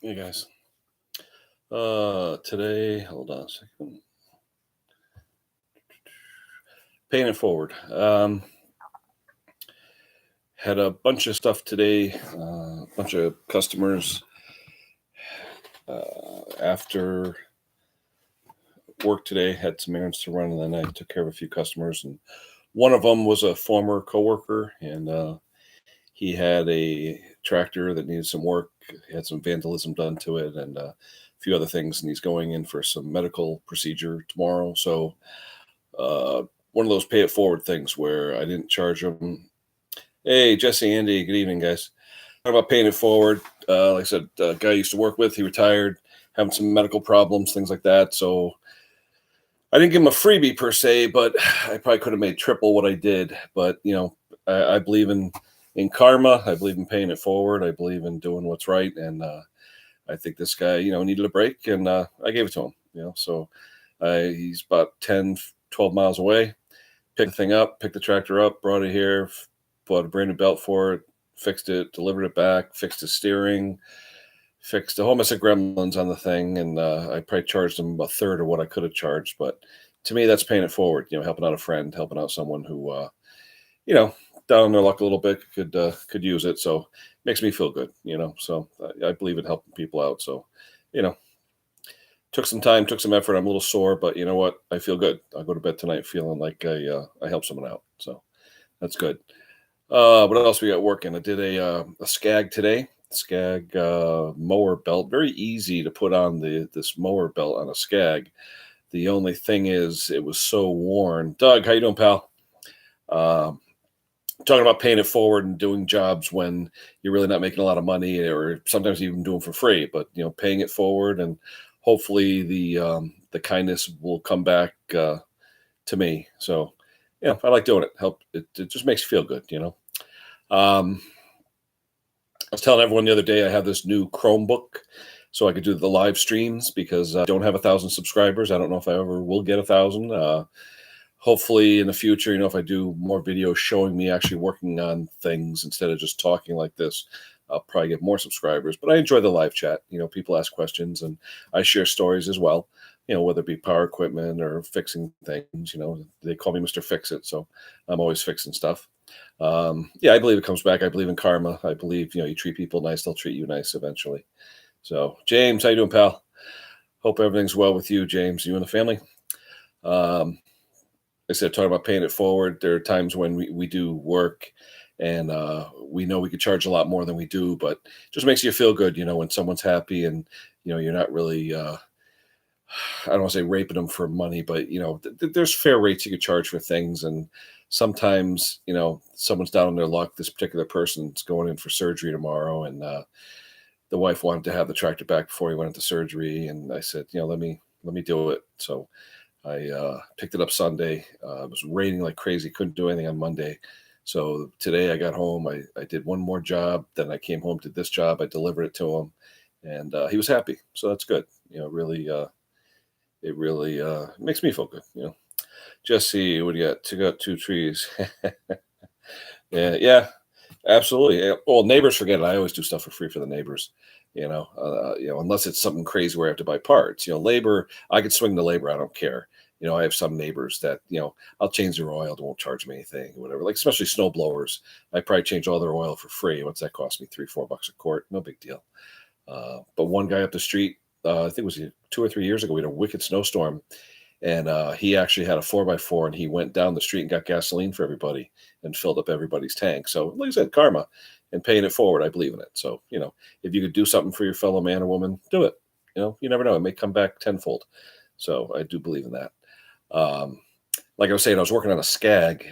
Hey guys. Today, hold on a second. Paying it forward. Had a bunch of stuff today. A bunch of customers. After work today, had some errands to run, and then I took care of a few customers. And one of them was a former coworker, and he had a tractor that needed some work. He had some vandalism done to it, and a few other things. And he's going in for some medical procedure tomorrow. So uh, one of those pay it forward things where I didn't charge him. Hey, Jesse, Andy, good evening, guys. Talking about paying it forward. Like I said, guy I used to work with, he retired, having some medical problems, things like that. So I didn't give him a freebie per se, but I probably could have made triple what I did. But I believe in karma. I believe in paying it forward. I believe in doing what's right, and I think this guy, needed a break, and I gave it to him. So he's about 10, 12 miles away. Picked the thing up, picked the tractor up, brought it here, bought a brand new belt for it, fixed it, delivered it back, fixed the steering, fixed a whole mess of gremlins on the thing, and I probably charged him a third of what I could have charged. But to me, that's paying it forward. Helping out a friend, helping out someone who, you know, down on their luck a little bit could use it. So it makes me feel good. So I believe in helping people out. So you know, took some time, took some effort. I'm a little sore, but you know what? I feel good. I'll go to bed tonight feeling like I helped someone out. So that's good. What else we got working? I did a Skag today. Skag mower belt. Very easy to put on this mower belt on a Skag. The only thing is, it was so worn. Doug, how you doing, pal? Um, Talking about paying it forward and doing jobs when you're really not making a lot of money, or sometimes even doing for free. But paying it forward, and hopefully the kindness will come back to me. So I like doing it. Help it just makes you feel good. Um, I was telling everyone the other day I have this new Chromebook, so I could do the live streams because I don't have 1,000 subscribers. I don't know if I ever will get 1,000. Hopefully in the future, if I do more videos showing me actually working on things instead of just talking like this, I'll probably get more subscribers. But I enjoy the live chat. People ask questions, and I share stories as well. Whether it be power equipment or fixing things. They call me Mr. Fix It, so I'm always fixing stuff. Yeah, I believe it comes back. I believe in karma. I believe you treat people nice, they'll treat you nice eventually. So, James, how you doing, pal? Hope everything's well with you, James. You and the family. Um, I said, talking about paying it forward. There are times when we do work, and we know we could charge a lot more than we do, but it just makes you feel good, when someone's happy, and you're not really. I don't want to say raping them for money, but there's fair rates you could charge for things, and sometimes someone's down on their luck. This particular person's going in for surgery tomorrow, and the wife wanted to have the tractor back before he went into surgery, and I said, let me do it. So I picked it up Sunday. It was raining like crazy. Couldn't do anything on Monday. So today I got home. I did one more job. Then I came home, did this job. I delivered it to him, and he was happy. So that's good. Really, it really makes me feel good. Jesse, what do you got? Got two trees. Yeah, absolutely. Yeah. Well, neighbors forget it. I always do stuff for free for the neighbors. Unless it's something crazy where I have to buy parts. Labor, I could swing the labor. I don't care. I have some neighbors that I'll change their oil. They won't charge me anything, whatever. Like especially snow blowers, I probably change all their oil for free. What's that cost me? $3-4 a quart. No big deal. But one guy up the street, I think it was 2 or 3 years ago, we had a wicked snowstorm, and he actually had a 4x4, and he went down the street and got gasoline for everybody and filled up everybody's tank. So, like I said, karma and paying it forward, I believe in it. So, if you could do something for your fellow man or woman, do it. You never know; it may come back tenfold. So, I do believe in that. Um, like I was saying, I was working on a Skag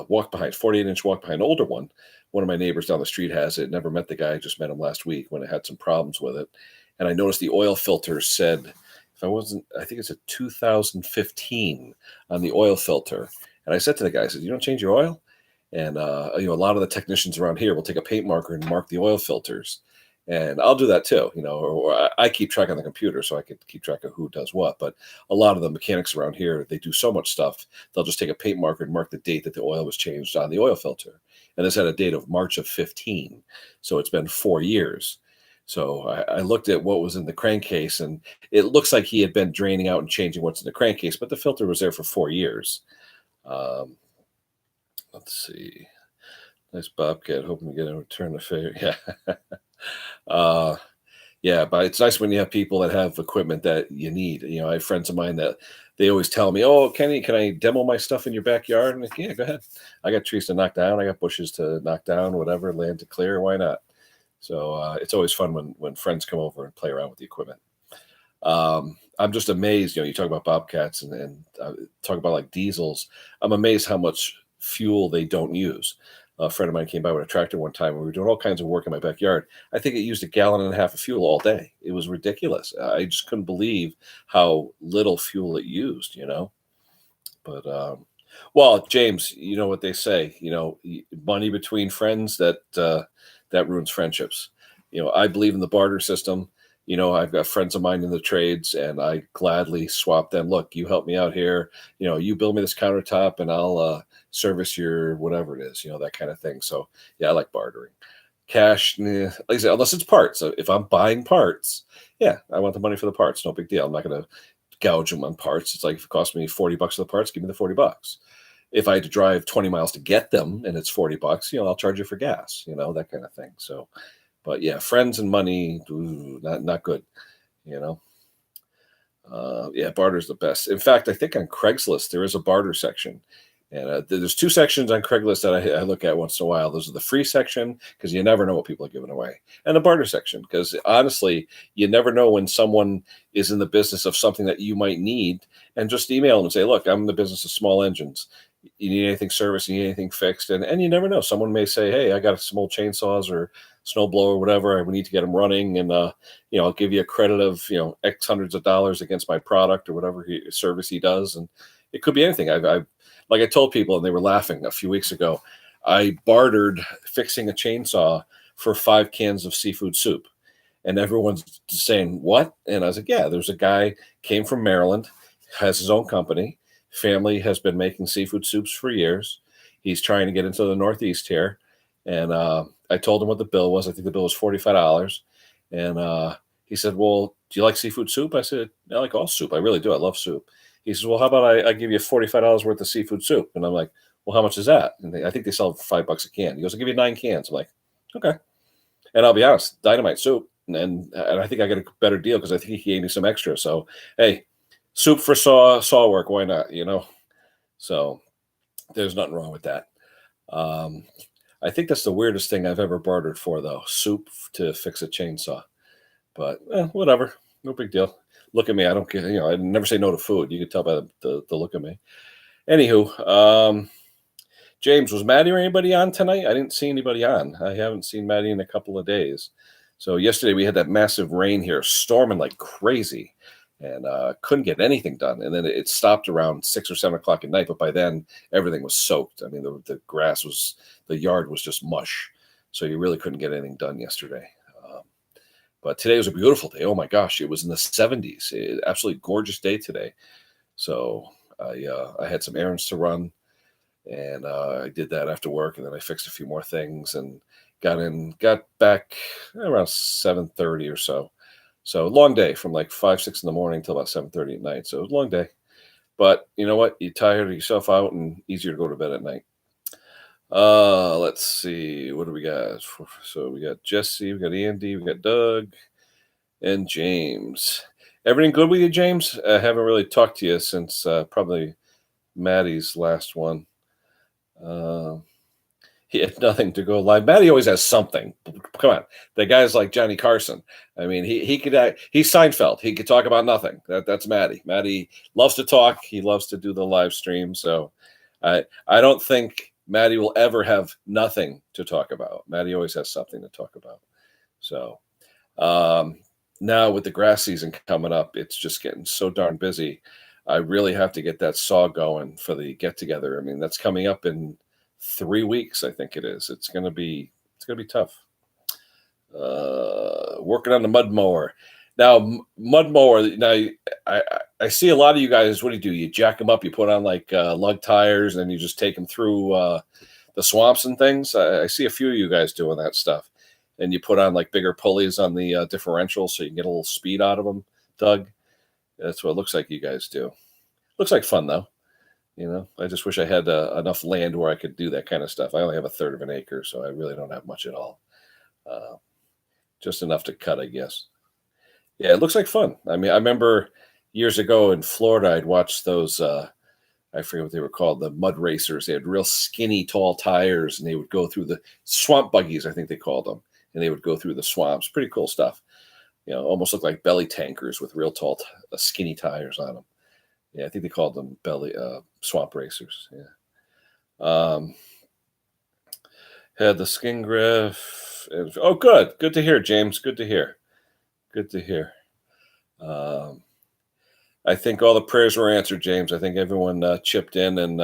walk behind, 48-inch walk behind, older one. One of my neighbors down the street has it. Never met the guy. Just met him last week when it had some problems with it. And I noticed the oil filter said, I think it's a 2015 on the oil filter. And I said to the guy, I said, you don't change your oil? And, a lot of the technicians around here will take a paint marker and mark the oil filters. And I'll do that too, or I keep track on the computer so I could keep track of who does what. But a lot of the mechanics around here, they do so much stuff. They'll just take a paint marker and mark the date that the oil was changed on the oil filter. And this had a date of March of 15. So it's been 4 years. So I looked at what was in the crankcase, and it looks like he had been draining out and changing what's in the crankcase, but the filter was there for 4 years. Um, let's see. Nice Bobcat, hoping to get a return of favor. Yeah. uh, yeah, but it's nice when you have people that have equipment that you need. I have friends of mine that they always tell me, "Oh, Kenny, can I demo my stuff in your backyard?" And I'm like, yeah, go ahead. I got trees to knock down. I got bushes to knock down. Whatever, land to clear. Why not? So it's always fun when friends come over and play around with the equipment. I'm just amazed. You talk about bobcats and talk about like diesels. I'm amazed how much fuel they don't use. A friend of mine came by with a tractor one time, and we were doing all kinds of work in my backyard. I think it used 1.5 gallons of fuel all day. It was ridiculous. I just couldn't believe how little fuel it used. But well, James, you know what they say. Money between friends that ruins friendships. I believe in the barter system. I've got friends of mine in the trades, and I gladly swap them. Look, you help me out here. You build me this countertop, and I'll service your whatever it is. That kind of thing. So yeah, I like bartering. Cash, like I said, unless it's parts. So if I'm buying parts, yeah, I want the money for the parts. No big deal. I'm not going to gouge them on parts. It's like if it costs me $40 for the parts, give me the $40. If I had to drive 20 miles to get them and it's $40, I'll charge you for gas, that kind of thing. So, but yeah, friends and money, not good, you know. Yeah, barter's the best. In fact, I think on Craigslist there is a barter section, and there's two sections on Craigslist that I look at once in a while. Those are the free section because you never know what people are giving away, and the barter section because honestly, you never know when someone is in the business of something that you might need, and just email them and say, "Look, I'm in the business of small engines. You need anything serviced, you need anything fixed," and you never know. Someone may say, "Hey, I got some old chainsaws or snowblower or whatever. We need to get them running, and I'll give you a credit of X hundreds of dollars against my product or whatever service he does." And it could be anything. I've like I told people, and they were laughing a few weeks ago. I bartered fixing a chainsaw for 5 cans of seafood soup, and everyone's saying what? And I was like, yeah, there's a guy came from Maryland, has his own company. Family has been making seafood soups for years. He's trying to get into the Northeast here, and I told him what the bill was. I think the bill was $45, and he said, "Well, do you like seafood soup?" I said, "I like all soup. I really do. I love soup." He says, "Well, how about I give you $45 worth of seafood soup?" And I'm like, "Well, how much is that?" And I think they sell it for $5 a can. He goes, "I'll give you 9 cans." I'm like, "Okay." And I'll be honest, dynamite soup, and I think I got a better deal because I think he gave me some extra. So hey, soup for saw work, why not? So there's nothing wrong with that. Um, I think that's the weirdest thing I've ever bartered for, though. Soup to fix a chainsaw. But whatever, no big deal. Look at me, I don't care. I never say no to food. You can tell by the look at me. Anywho, James, was Maddie or anybody on tonight? I didn't see anybody on. I haven't seen Maddie in a couple of days. So yesterday we had that massive rain here, storming like crazy, and couldn't get anything done. And then it stopped around 6 or 7 o'clock at night. But by then, everything was soaked. I mean, the grass was, the yard was just mush. So you really couldn't get anything done yesterday. But today was a beautiful day. Oh my gosh, it was in the 70s. Absolutely gorgeous day today. So I had some errands to run, and I did that after work, and then I fixed a few more things and got back around 7:30 or so. So long day from like 5, 6 in the morning till about 7:30 at night. So it was a long day. But you know what? You tire yourself out and easier to go to bed at night. Let's see. What do we got? So we got Jesse, we got Andy, we got Doug, and James. Everything good with you, James? I haven't really talked to you since probably Maddie's last one. He had nothing to go live. Maddie always has something. Come on, the guy's like Johnny Carson. I mean, he could act, he's Seinfeld. He could talk about nothing. That's Maddie. Maddie loves to talk. He loves to do the live stream. So I don't think Maddie will ever have nothing to talk about. Maddie always has something to talk about. So now with the grass season coming up, it's just getting so darn busy. I really have to get that saw going for the get together. I mean, that's coming up in 3 weeks, I think it is. It's gonna be tough. Working on the mud mower now. Mud mower now. I see a lot of you guys. What do? You jack them up. You put on like lug tires, and you just take them through the swamps and things. I see a few of you guys doing that stuff. and you put on like bigger pulleys on the differential so you can get a little speed out of them, Doug. That's what it looks like you guys do. Looks like fun though. I just wish I had enough land where I could do that kind of stuff. I only have a third of an acre, so I really don't have much at all. Uh, just enough to cut, I guess. Yeah, it looks like fun. I mean, I remember years ago in Florida, I'd watched those. I forget what they were called, the mud racers. They had real skinny, tall tires, and they would go through the swamp buggies, I think they called them, and they would go through the swamps. Pretty cool stuff. Almost looked like belly tankers with real tall, skinny tires on them. Yeah, I think they called them belly swamp racers. Yeah. Had the skin graph. Oh, good to hear, James. Good to hear. Good to hear. I think all the prayers were answered, James. I think everyone chipped in, and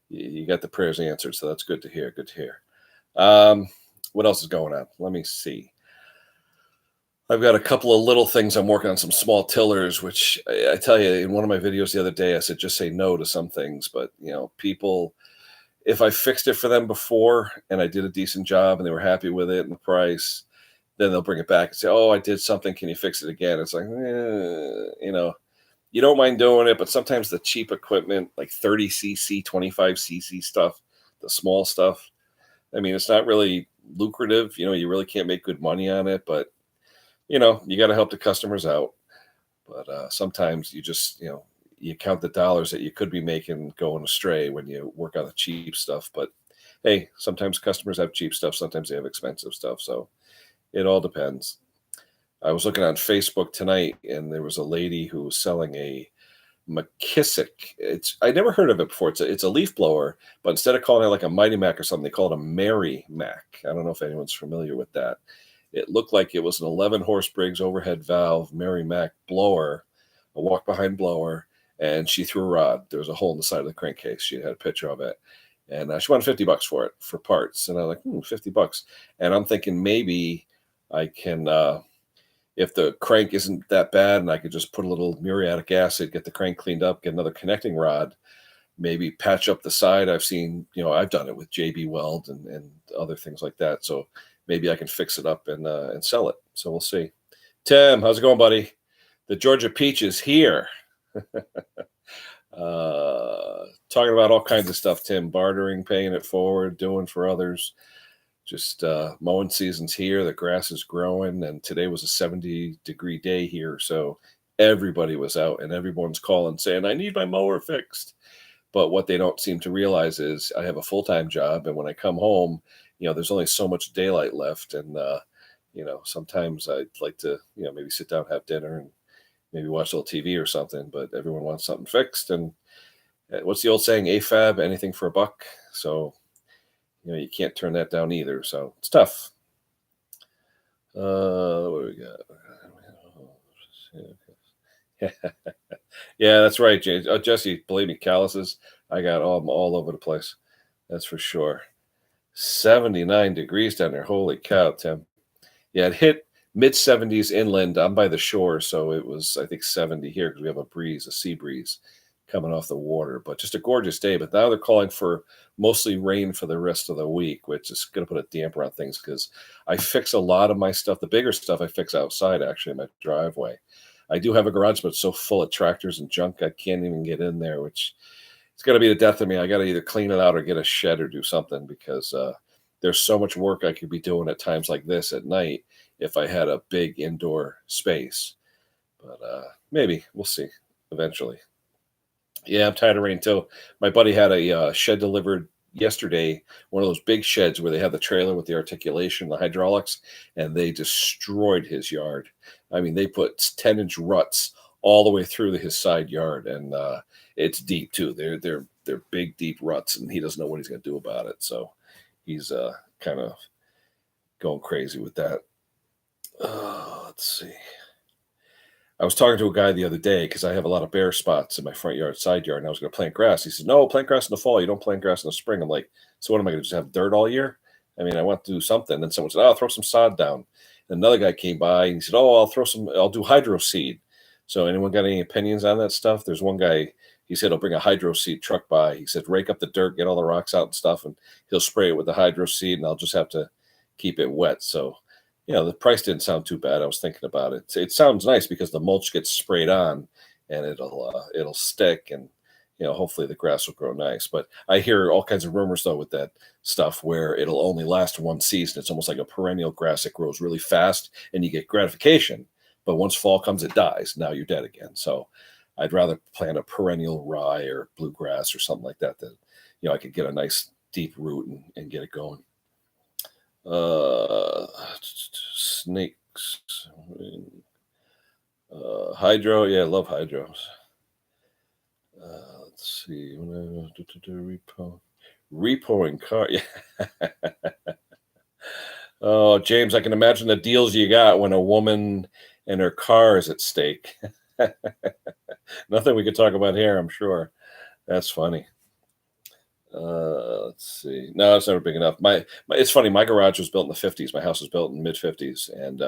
you got the prayers answered. So that's good to hear. Good to hear. What else is going on? Let me see. I've got a couple of little things I'm working on, some small tillers, which I tell you, in one of my videos the other day, I said just say no to some things. But people, if I fixed it for them before and I did a decent job and they were happy with it and the price, then they'll bring it back and say, "Oh, I did something. Can you fix it again?" It's like, you don't mind doing it, but sometimes the cheap equipment, like 30cc, 25cc stuff, the small stuff, I mean, it's not really lucrative. You really can't make good money on it, but you got to help the customers out. But sometimes you just, you count the dollars that you could be making going astray when you work on the cheap stuff. But hey, sometimes customers have cheap stuff. Sometimes they have expensive stuff. So it all depends. I was looking on Facebook tonight, and there was a lady who was selling a McKissick. I never heard of it before. It's a leaf blower, but instead of calling it like a Mighty Mac or something, they call it a Mary Mac. I don't know if anyone's familiar with that. It looked like it was an 11 horse Briggs overhead valve Mary Mac blower, a walk behind blower, and she threw a rod. There was a hole in the side of the crankcase. She had a picture of it, and she wanted $50 for it for parts. And I'm like, $50. And I'm thinking maybe I can. If the crank isn't that bad and I could just put a little muriatic acid, get the crank cleaned up, get another connecting rod, maybe patch up the side. I've seen, I've done it with JB Weld and other things like that. So maybe I can fix it up and sell it. So we'll see. Tim, how's it going, buddy? The Georgia Peach is here. Talking about all kinds of stuff, Tim. Bartering, paying it forward, doing for others. Just mowing season's here. The grass is growing, and today was a 70-degree day here, so everybody was out, and everyone's calling saying, "I need my mower fixed." But what they don't seem to realize is I have a full-time job, and when I come home, there's only so much daylight left, and sometimes I'd like to, maybe sit down, have dinner, and maybe watch a little TV or something. But everyone wants something fixed, and what's the old saying? AFAB, anything for a buck. So. You can't turn that down either. So it's tough. What do we got? Yeah, that's right, James. Jesse, believe me, calluses, I got all over the place. That's for sure. 79 degrees down there. Holy cow, Tim. Yeah, it hit mid-70s inland. I'm by the shore, so it was, I think, 70 here because we have a sea breeze coming off the water. But just a gorgeous day. But now they're calling for mostly rain for the rest of the week, which is going to put a damper on things because I fix a lot of my stuff. The bigger stuff I fix outside, actually, in my driveway. I do have a garage, but it's so full of tractors and junk, I can't even get in there, which it's going to be the death of me. I got to either clean it out or get a shed or do something because there's so much work I could be doing at times like this at night if I had a big indoor space. But maybe we'll see eventually. Yeah, I'm tired of rain too. My buddy had a shed delivered yesterday, one of those big sheds where they have the trailer with the articulation, the hydraulics, and they destroyed his yard. I mean, they put 10-inch ruts all the way through his side yard, and it's deep too. They're big, deep ruts, and he doesn't know what he's going to do about it. So he's kind of going crazy with that. Let's see. I was talking to a guy the other day because I have a lot of bare spots in my front yard, side yard, and I was going to plant grass. He said, "No, plant grass in the fall. You don't plant grass in the spring." I'm like, "So what am I going to just have dirt all year?" I mean, I want to do something. And someone said, "Oh, I'll throw some sod down." And another guy came by and he said, "Oh, I'll do hydro seed." So anyone got any opinions on that stuff? There's one guy, he said, he'll bring a hydro seed truck by. He said, rake up the dirt, get all the rocks out and stuff, and he'll spray it with the hydro seed, and I'll just have to keep it wet. So The price didn't sound too bad. I was thinking about it. It sounds nice because the mulch gets sprayed on, and it'll stick, and hopefully the grass will grow nice. But I hear all kinds of rumors though with that stuff where it'll only last one season. It's almost like a perennial grass that grows really fast, and you get gratification. But once fall comes, it dies. Now you're dead again. So I'd rather plant a perennial rye or bluegrass or something like that. That I could get a nice deep root and get it going. Snakes. Hydro. Yeah, I love hydros. Let's see. Repoing car. Yeah. Oh, James, I can imagine the deals you got when a woman and her car is at stake. Nothing we could talk about here, I'm sure. That's funny. Let's see. No, it's never big enough. It's funny. My garage was built in the 50s. My house was built in the mid 50s, and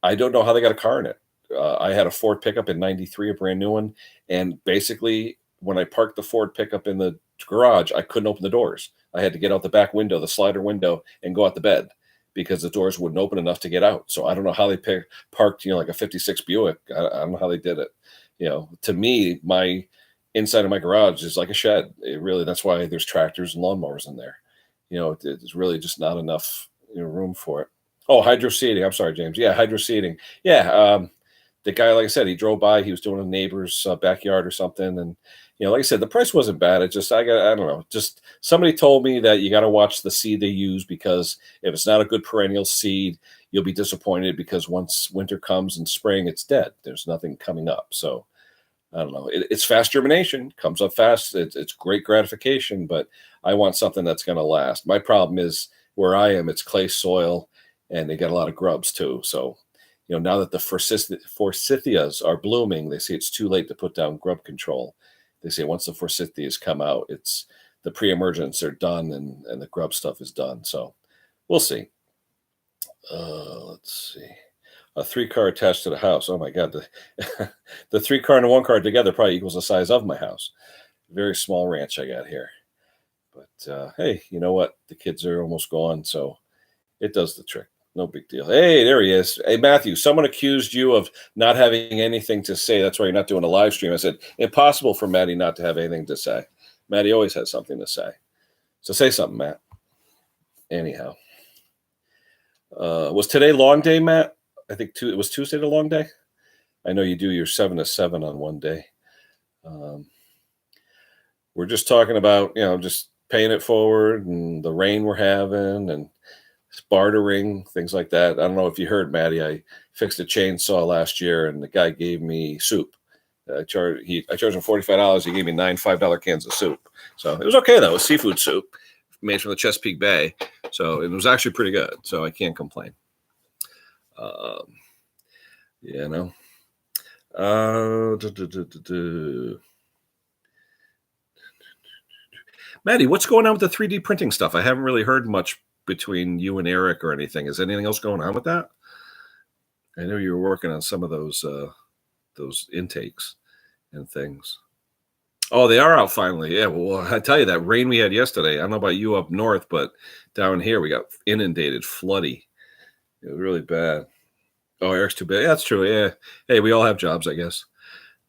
I don't know how they got a car in it. I had a Ford pickup in '93, a brand new one, and basically, when I parked the Ford pickup in the garage, I couldn't open the doors. I had to get out the back window, the slider window, and go out the bed because the doors wouldn't open enough to get out. So I don't know how they parked, like a '56 Buick. I don't know how they did it. To me, my inside of my garage is like a shed. That's why there's tractors and lawnmowers in there. It's really just not enough room for it. Oh, hydro seeding. I'm sorry, James. Yeah, hydro seeding. Yeah. The guy, like I said, he drove by. He was doing a neighbor's backyard or something, and like I said, the price wasn't bad. I don't know. Just somebody told me that you got to watch the seed they use because if it's not a good perennial seed, you'll be disappointed because once winter comes and spring, it's dead. There's nothing coming up. So I don't know. It's fast germination, comes up fast. It's great gratification, but I want something that's going to last. My problem is where I am, it's clay soil, and they got a lot of grubs too. So now that the forsythias are blooming, they say it's too late to put down grub control. They say once the forsythias come out, it's the pre-emergents are done and the grub stuff is done. So we'll see. Let's see. A 3-car attached to the house. Oh my God. The 3-car and the 1-car together probably equals the size of my house. Very small ranch I got here. But hey, you know what? The kids are almost gone, so it does the trick. No big deal. Hey, there he is. Hey, Matthew, someone accused you of not having anything to say. That's why you're not doing a live stream. I said, impossible for Matty not to have anything to say. Matty always has something to say. So say something, Matt. Anyhow. Was today long day, Matt? I think it was Tuesday the long day. I know you do your 7 to 7 on one day. We're just talking about, just paying it forward and the rain we're having and bartering, things like that. I don't know if you heard, Maddie, I fixed a chainsaw last year and the guy gave me soup. I charged him $45. He gave me 9 $5 cans of soup. So it was okay though. It was seafood soup made from the Chesapeake Bay. So it was actually pretty good. So I can't complain. Maddie, what's going on with the 3D printing stuff? I haven't really heard much between you and Eric or anything. Is anything else going on with that? I know you were working on some of those intakes and things. Oh, they are out finally. Yeah. Well, I tell you, that rain we had yesterday, I don't know about you up north, but down here we got inundated, floody. It was really bad. Oh, Eric's too bad. Yeah, that's true. Yeah. Hey, we all have jobs, I guess.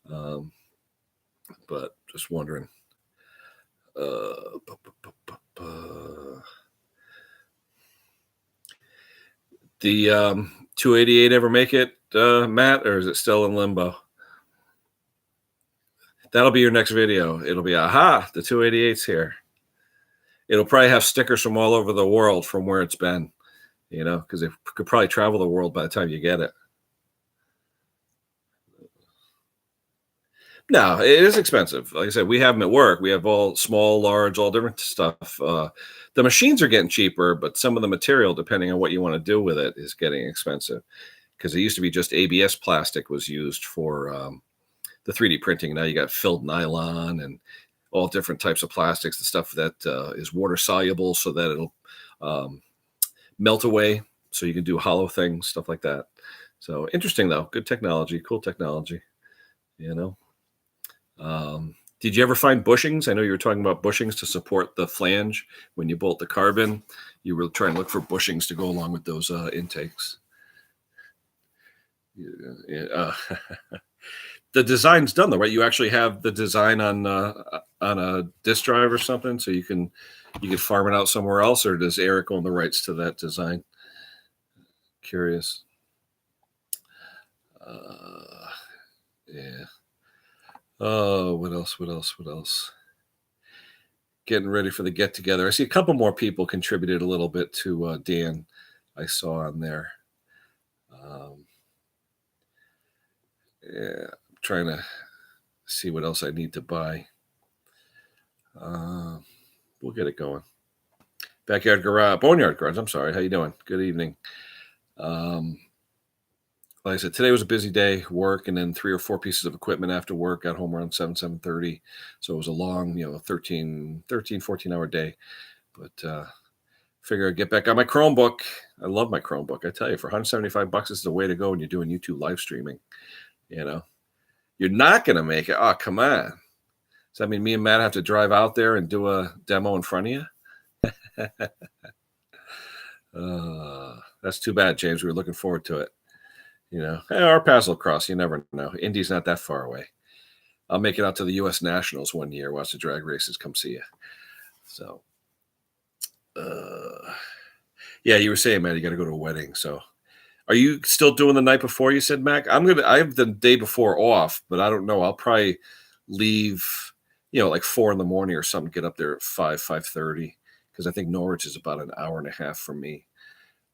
But just wondering. The 288 ever make it, Matt, or is it still in limbo? That'll be your next video. It'll be, aha, the 288's here. It'll probably have stickers from all over the world from where it's been, because it could probably travel the world by the time you get it. No, it is expensive. Like I said, we have them at work. We have all small, large, all different stuff. The machines are getting cheaper, but some of the material, depending on what you want to do with it, is getting expensive. Because it used to be just ABS plastic was used for the 3D printing. Now you got filled nylon and all different types of plastics, the stuff that is water soluble so that it'll melt away. So you can do hollow things, stuff like that. So interesting though. Good technology, cool technology, Did you ever find bushings? I know you were talking about bushings to support the flange when you bolt the carbon. You were trying to look for bushings to go along with those intakes. Yeah, the design's done though, right? You actually have the design on a disk drive or something, so you can farm it out somewhere else, or does Eric own the rights to that design? Curious. Uh, yeah. Oh, what else? What else? What else? Getting ready for the get together. I see a couple more people contributed a little bit to Dan. I saw on there. Um, yeah, I'm trying to see what else I need to buy. Uh, we'll get it going. Backyard garage, boneyard garage. I'm sorry. How you doing? Good evening. Um, like I said, today was a busy day, work, and then 3 or 4 pieces of equipment after work. Got home around 7:30, so it was a long, 14 hour day. But figure I'd get back on my Chromebook. I love my Chromebook. I tell you, for $175, this is the way to go when you're doing YouTube live streaming. You know, you're not going to make it. Oh, come on. Does that mean me and Matt have to drive out there and do a demo in front of you? That's too bad, James. We were looking forward to it. Hey, our paths will cross. You never know. Indy's not that far away. I'll make it out to the U.S. Nationals one year. Watch the drag races. Come see you. So, yeah, you were saying, man, you got to go to a wedding. So, are you still doing the night before? You said, Mac. I have the day before off, but I don't know. I'll probably leave, like 4 in the morning or something. Get up there at 5:30, because I think Norwich is about an hour and a half from me,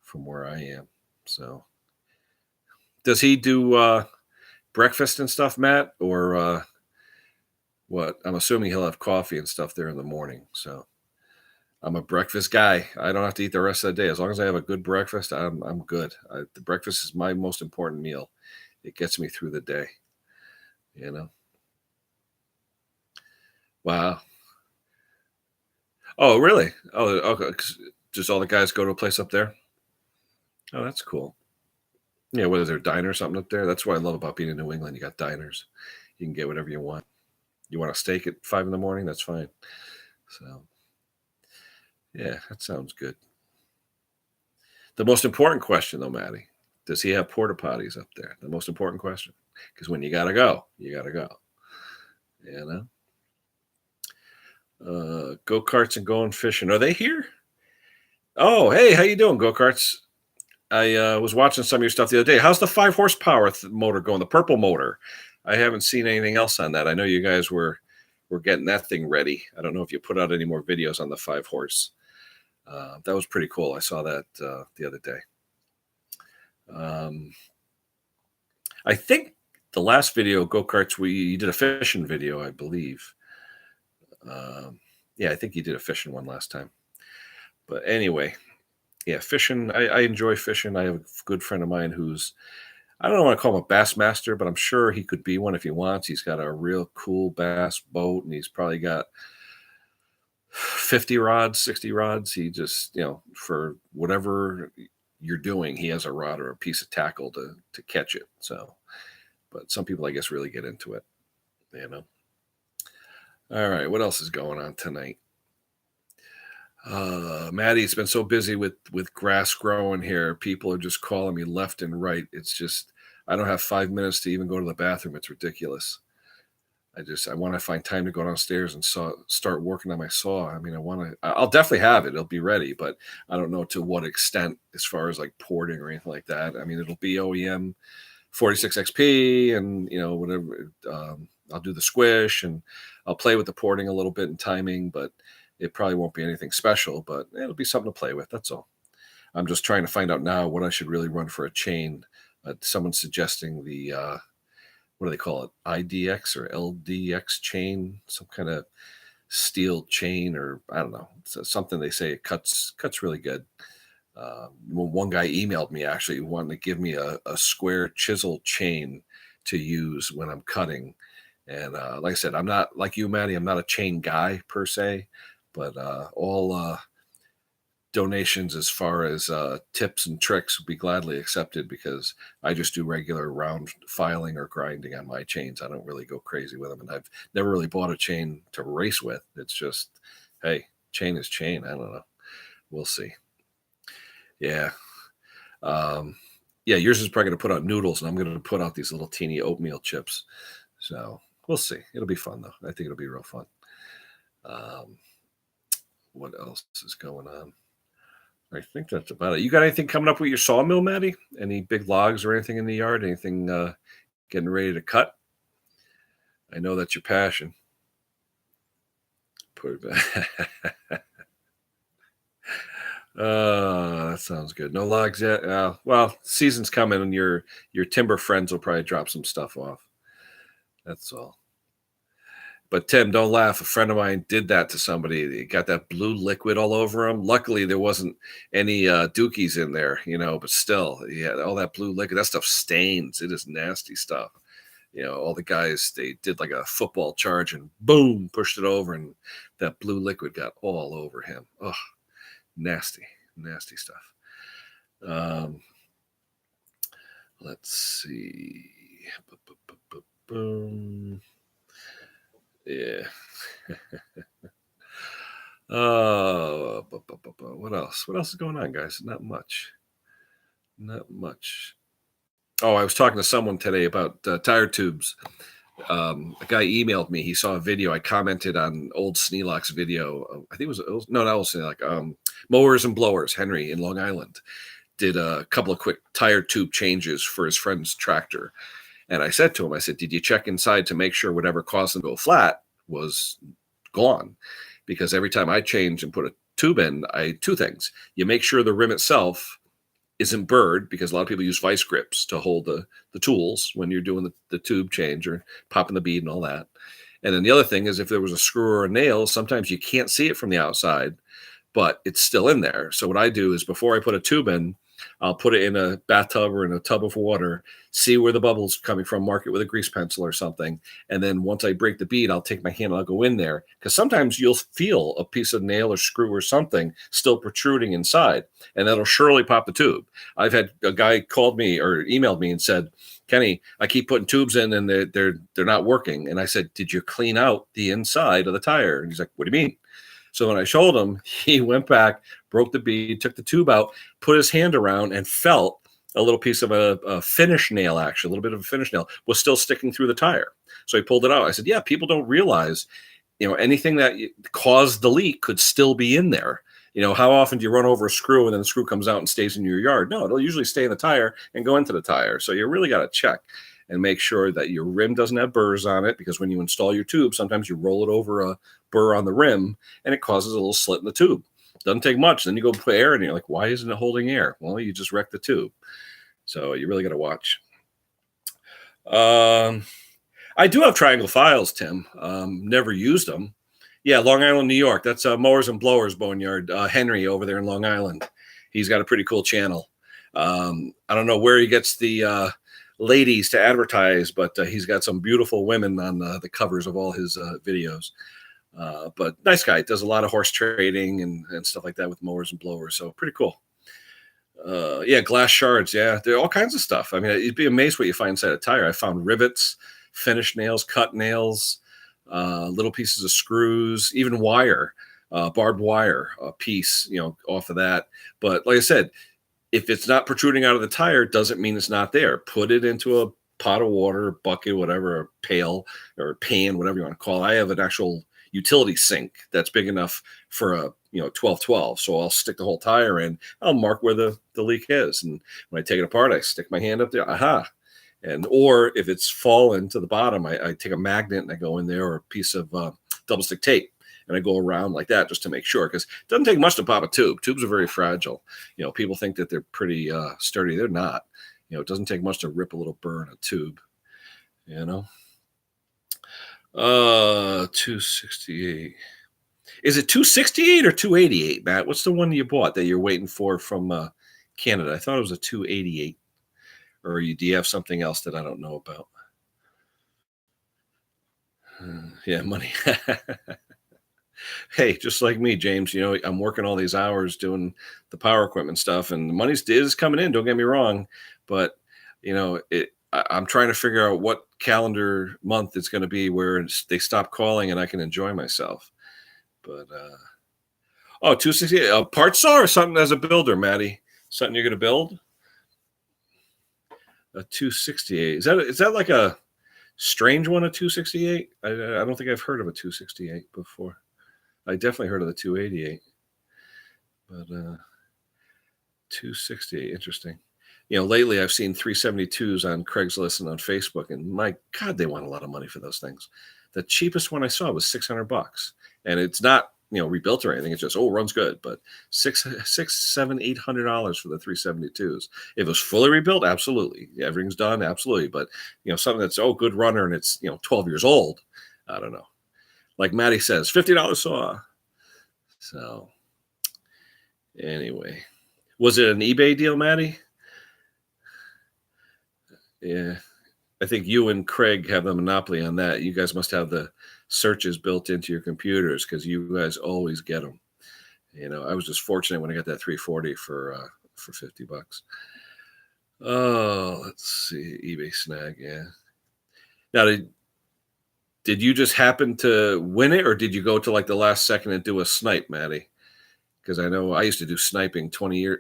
from where I am. So, does he do breakfast and stuff, Matt, or what? I'm assuming he'll have coffee and stuff there in the morning. So I'm a breakfast guy. I don't have to eat the rest of the day. As long as I have a good breakfast, I'm good. The breakfast is my most important meal. It gets me through the day. You know. Wow. Oh, really? Oh, okay. Just all the guys go to a place up there. Oh, that's cool. Yeah, whether they're diner or something up there. That's what I love about being in New England. You got diners. You can get whatever you want. You want a steak at 5 in the morning? That's fine. So, yeah, that sounds good. The most important question, though, Maddie, does he have porta potties up there? The most important question, because when you gotta go, you gotta go. You go karts and going fishing. Are they here? Oh, hey, how you doing, go karts? I was watching some of your stuff the other day. How's the 5 horsepower motor going? The purple motor. I haven't seen anything else on that. I know you guys were getting that thing ready. I don't know if you put out any more videos on the 5 horse. That was pretty cool. I saw that the other day. I think the last video, go karts, you did a fishing video, I believe. Yeah, I think you did a fishing one last time. But anyway, yeah, fishing. I enjoy fishing. I have a good friend of mine who's, I don't want to call him a bass master, but I'm sure he could be one if he wants. He's got a real cool bass boat, and he's probably got 50 rods, 60 rods. He just, for whatever you're doing, he has a rod or a piece of tackle to catch it. So, but some people, I guess, really get into it. All right, what else is going on tonight? Maddie, it's been so busy with grass growing here. People are just calling me left and right. It's just, I don't have 5 minutes to even go to the bathroom. It's ridiculous. I want to find time to go downstairs and start working on my saw. I mean, I'll definitely have it. It'll be ready, but I don't know to what extent as far as like porting or anything like that. I mean, it'll be OEM 46XP and, whatever. I'll do the squish and I'll play with the porting a little bit and timing, but it probably won't be anything special, but it'll be something to play with. That's all. I'm just trying to find out now what I should really run for a chain. Someone's suggesting the, what do they call it? IDX or LDX chain, some kind of steel chain, or I don't know. It's something they say it cuts really good. One guy emailed me actually wanting to give me a square chisel chain to use when I'm cutting. And like I said, I'm not like you, Maddie. I'm not a chain guy per se, but all donations as far as tips and tricks would be gladly accepted, because I just do regular round filing or grinding on my chains. I don't really go crazy with them, and I've never really bought a chain to race with. It's just, hey, chain is chain. I don't know. We'll see. Yeah. Yeah, yours is probably going to put out noodles, and I'm going to put out these little teeny oatmeal chips. So we'll see. It'll be fun though. I think it'll be real fun. Um, what else is going on? I think that's about it. You got anything coming up with your sawmill, Maddie? Any big logs or anything in the yard? Anything getting ready to cut? I know that's your passion. Put it back. That sounds good. No logs yet. Well, season's coming, and your timber friends will probably drop some stuff off. That's all. But Tim, don't laugh. A friend of mine did that to somebody. He got that blue liquid all over him. Luckily, there wasn't any dookies in there, but still, yeah, all that blue liquid. That stuff stains. It is nasty stuff. All the guys, they did like a football charge and boom, pushed it over, and that blue liquid got all over him. Oh, nasty, nasty stuff. Let's see. Boom. Yeah. What else? What else is going on, guys? Not much. Not much. Oh, I was talking to someone today about tire tubes. A guy emailed me. He saw a video. I commented on old Sneelock's video. I think it was no, not old Sneelock. Mowers and Blowers. Henry in Long Island did a couple of quick tire tube changes for his friend's tractor. And I said to him, I said, did you check inside to make sure whatever caused them to go flat was gone? Because every time I change and put a tube in, two things. You make sure the rim itself isn't burred, because a lot of people use vice grips to hold the tools when you're doing the tube change or popping the bead and all that. And then the other thing is, if there was a screw or a nail, sometimes you can't see it from the outside, but it's still in there. So what I do is, before I put a tube in, I'll put it in a bathtub or in a tub of water, see where the bubble's coming from, mark it with a grease pencil or something. And then once I break the bead, I'll take my hand and I'll go in there, because sometimes you'll feel a piece of nail or screw or something still protruding inside, and that'll surely pop the tube. I've had a guy called me or emailed me and said, Kenny, I keep putting tubes in and they're not working. And I said, did you clean out the inside of the tire? And he's like, what do you mean? So when I showed him, he went back, broke the bead, took the tube out, put his hand around, and felt a little piece of a finish nail, actually, a little bit of a finish nail was still sticking through the tire. So he pulled it out. I said, yeah, people don't realize, anything that caused the leak could still be in there. How often do you run over a screw and then the screw comes out and stays in your yard? No, it'll usually stay in the tire and go into the tire. So you really got to check and make sure that your rim doesn't have burrs on it, because when you install your tube, sometimes you roll it over a burr on the rim and it causes a little slit in the tube. Doesn't take much. Then you go put air in, and you're like, why isn't it holding air? Well, you just wrecked the tube. So you really got to watch. I do have Triangle Files, Tim. Never used them. Yeah, Long Island, New York. That's Mowers and Blowers Boneyard. Henry over there in Long Island. He's got a pretty cool channel. I don't know where he gets the ladies to advertise, but he's got some beautiful women on the covers of all his videos. But nice guy. Does a lot of horse trading and stuff like that with mowers and blowers. So pretty cool. Yeah, glass shards. Yeah, there are all kinds of stuff. I mean, you'd be amazed what you find inside a tire. I found rivets, finish nails, cut nails, little pieces of screws, even wire, barbed wire, a piece, off of that. But like I said, if it's not protruding out of the tire, doesn't mean it's not there. Put it into a pot of water, bucket, whatever, a pail or pan, whatever you want to call it. I have an actual utility sink that's big enough for a 12-12. So I'll stick the whole tire in. I'll mark where the leak is, and when I take it apart, I stick my hand up there. Aha! And or if it's fallen to the bottom, I take a magnet and I go in there, or a piece of double stick tape, and I go around like that just to make sure, because it doesn't take much to pop a tube. Tubes are very fragile. People think that they're pretty sturdy. They're not. It doesn't take much to rip a little burr in a tube. 268. Is it 268 or 288, Matt? What's the one you bought that you're waiting for from Canada? I thought it was a 288. Or do you have something else that I don't know about? Yeah, money. Hey, just like me, James, I'm working all these hours doing the power equipment stuff, and the money is coming in. Don't get me wrong, but I'm trying to figure out what calendar month it's going to be where they stop calling and I can enjoy myself. But 268, a part saw or something as a builder, Maddie? Something you're going to build? A 268. Is that like a strange one, a 268? I don't think I've heard of a 268 before. I definitely heard of the 288, but 268, interesting. Lately I've seen 372s on Craigslist and on Facebook, and my God, they want a lot of money for those things. The cheapest one I saw was $600, and it's not rebuilt or anything. It's just runs good, but $800 for the 372s. If it was fully rebuilt, absolutely, everything's done, absolutely. But something that's good runner and it's 12 years old, I don't know. Like Maddie says, $50 saw. So anyway, was it an eBay deal, Maddie? Yeah. I think you and Craig have the monopoly on that. You guys must have the searches built into your computers because you guys always get them. I was just fortunate when I got that 340 for $50. Oh, let's see, eBay snag. Yeah. Now, did you just happen to win it, or did you go to like the last second and do a snipe, Maddie? Because I know I used to do sniping 20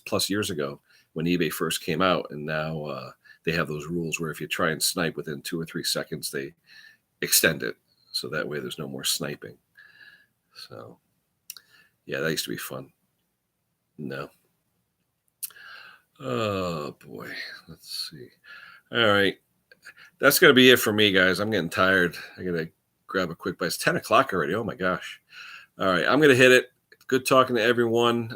plus years ago when eBay first came out, and now they have those rules where if you try and snipe within 2 or 3 seconds, they extend it. So that way there's no more sniping. So, yeah, that used to be fun. No. Oh, boy. Let's see. All right. That's going to be it for me, guys. I'm getting tired. I got to grab a quick bite. It's 10 o'clock already. Oh, my gosh. All right. I'm going to hit it. Good talking to everyone.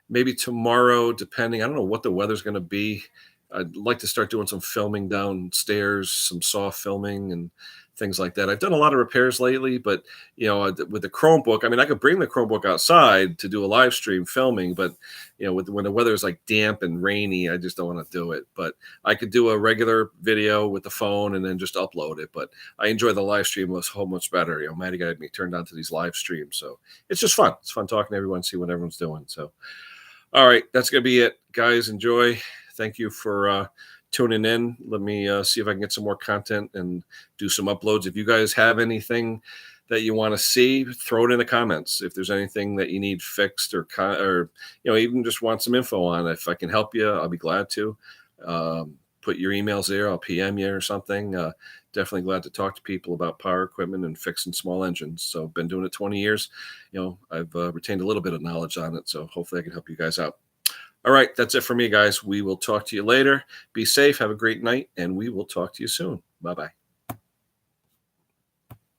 Maybe tomorrow, depending. I don't know what the weather's going to be. I'd like to start doing some filming downstairs, some saw filming and things like that. I've done a lot of repairs lately, but with the Chromebook, I mean, I could bring the Chromebook outside to do a live stream filming, but when the weather is like damp and rainy, I just don't want to do it. But I could do a regular video with the phone and then just upload it. But I enjoy the live stream so much better. Maddie got me turned on to these live streams, so it's just fun. It's fun talking to everyone, see what everyone's doing. So, all right, that's gonna be it, guys. Enjoy. Thank you for tuning in. Let me see if I can get some more content and do some uploads. If you guys have anything that you want to see, throw it in the comments. If there's anything that you need fixed or even just want some info on, if I can help you, I'll be glad to. Put your emails there. I'll PM you or something. Definitely glad to talk to people about power equipment and fixing small engines. So been doing it 20 years. I've retained a little bit of knowledge on it. So hopefully I can help you guys out. All right, that's it for me, guys. We will talk to you later. Be safe. Have a great night, and we will talk to you soon. Bye-bye.